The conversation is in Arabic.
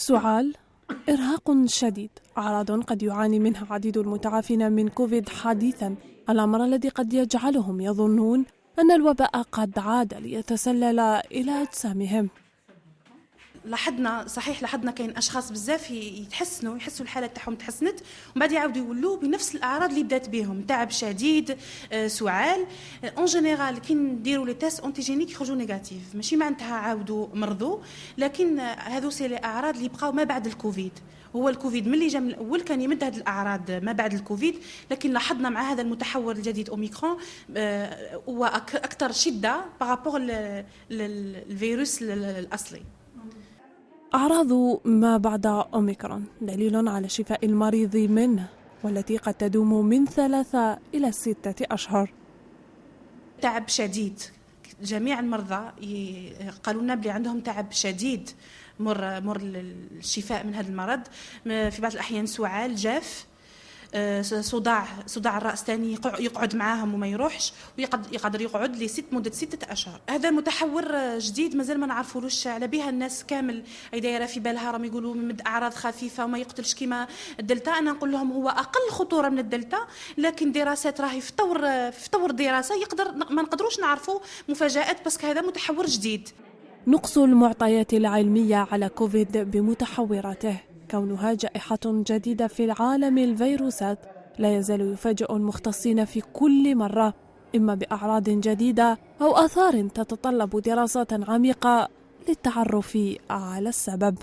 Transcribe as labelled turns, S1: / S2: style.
S1: سعال، إرهاق شديد، أعراض قد يعاني منها عديد المتعافين من كوفيد حديثا، الأمر الذي قد يجعلهم يظنون أن الوباء قد عاد ليتسلل إلى أجسامهم.
S2: لاحظنا كاين اشخاص بزاف يحسوا الحاله تاعهم تحسنت ومن بعد يعاودوا يولوا بنفس الاعراض اللي بدات بهم، تعب شديد، سعال. اون جينيرال كي نديروا لي تيست اونتيجينيك يخرجوا نيجاتيف، ماشي معناتها عاودوا مرضوا، لكن هذو سي لي اعراض اللي بقاو ما بعد الكوفيد. هو الكوفيد ملي جا من الاول كان يمد هذه الاعراض ما بعد الكوفيد، لكن لاحظنا مع هذا المتحور الجديد اوميكرون هو اكثر شده بارابور للفيروس الاصلي.
S1: أعراض ما بعد أوميكرون دليل على شفاء المريض منه، والتي قد تدوم من 3 إلى 6 أشهر.
S2: تعب شديد، جميع المرضى قالوا لنا بلي عندهم تعب شديد مر الشفاء من هذا المرض. في بعض الأحيان سعال، جاف، صداع الرأس ثاني يقعد معاهم وما يروحش، ويقدر يقعد مدة 6 أشهر. هذا متحور جديد مازال ما نعرفولوش على بها الناس كامل أي دايره في بالها، راهم يقولوا مد أعراض خفيفة وما يقتلش كما الدلتا. أنا نقول لهم هو أقل خطورة من الدلتا، لكن دراسات راهي في طور دراسة، ما نقدروش نعرفوا مفاجآت بس هذا متحور جديد.
S1: نقص المعطيات العلمية على كوفيد بمتحوراته، كونها جائحة جديدة في العالم الفيروسات، لا يزال يفاجئ المختصين في كل مرة، إما بأعراض جديدة أو آثار تتطلب دراسات عميقة للتعرف على السبب.